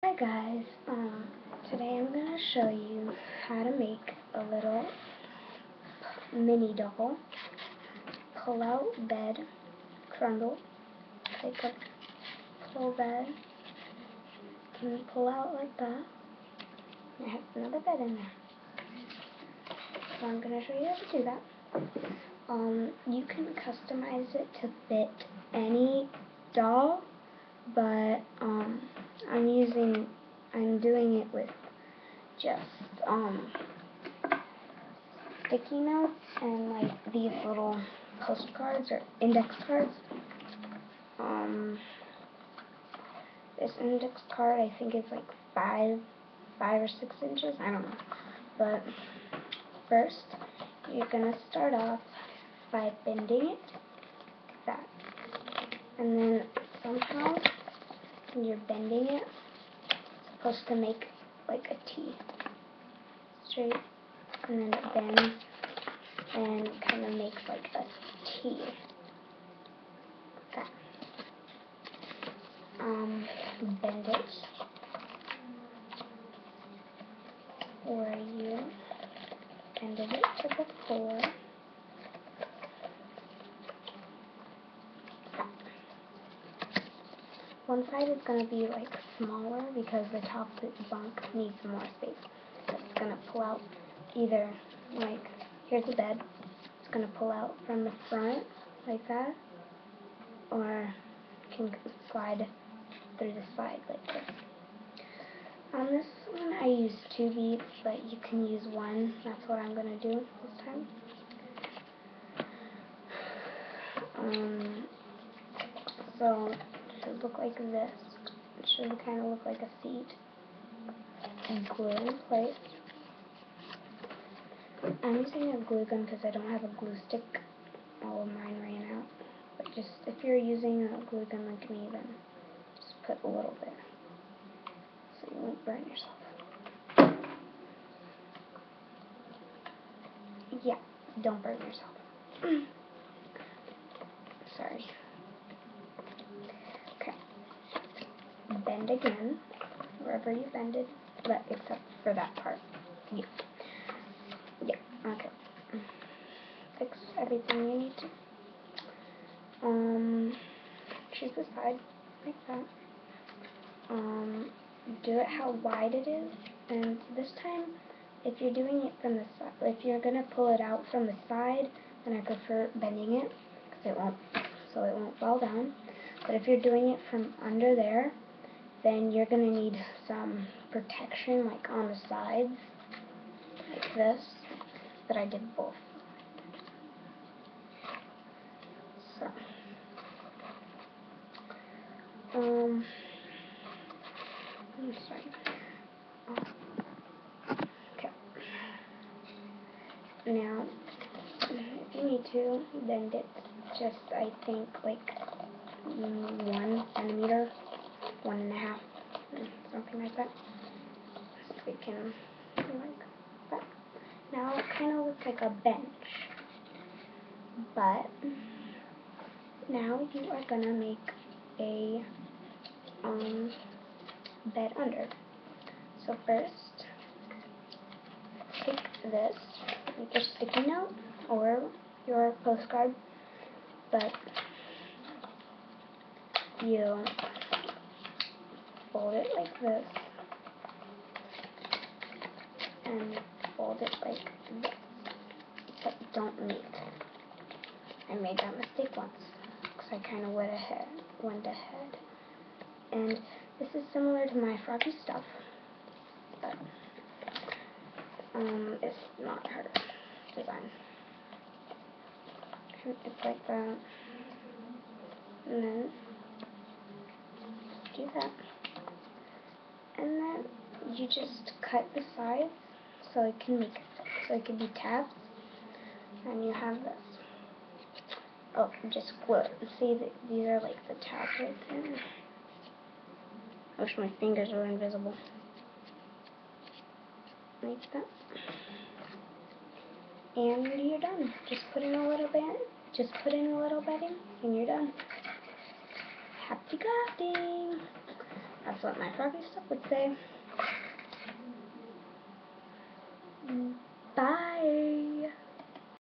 Hi guys, today I'm going to show you how to make a little mini doll pull out bed crumble. Take a pull bed and pull out like that. I have another bed in there. So I'm going to show you how to do that. You can customize it to fit any doll, but I'm doing it with just sticky notes and like these little postcards or index cards. This index card I think is like 5 or 6 inches, I don't know. But first you're gonna start off by bending it like that, and then somehow when you're bending it, it's supposed to make like a T straight, and then it bends and kind of makes like a T. That. Bend it where you bended it to before. One side is going to be like smaller because the top bunk needs more space. So it's going to pull out either like, here's the bed, it's going to pull out from the front like that, or it can slide through the side like this. On this one I use 2 beads, but you can use 1. That's what I'm going to do this time. So it should look like this. It should kind of look like a seat. And glue it in place. I'm using a glue gun because I don't have a glue stick. All of mine ran out. But just if you're using a glue gun like me, then just put a little bit so you won't burn yourself. Yeah, don't burn yourself. Sorry. Okay. Bend again, wherever you bended, but except for that part. Yeah. Yeah, okay. Fix everything you need to. Choose the side, like that. Do it how wide it is, and this time, if you're doing it from the side, if you're gonna pull it out from the side, then I prefer bending it, because it won't fall down. But if you're doing it from under there, then you're gonna need some protection, like on the sides, like this, but I did both. So, I'm sorry. Okay. Now, if you need to, bend it just, I think, like 1 centimeter, 1.5, something like that. So it can be like that. Now it kind of looks like a bench, but now you are gonna make a bed under. So first, take this, make your sticky note or your postcard, but you fold it like this and fold it like this, but don't meet. I made that mistake once because I kind of went ahead. And this is similar to my Froggy Stuff, but it's not her design. It's like that, and then do that, and then you just cut the sides so it can be tabs, and you have this. Oh, just glue it. See, these are like the tabs right there. I wish my fingers were invisible. Like that. And you're done. Just put in a little bedding, and you're done. Happy crafting! That's what my froggy stuff would say.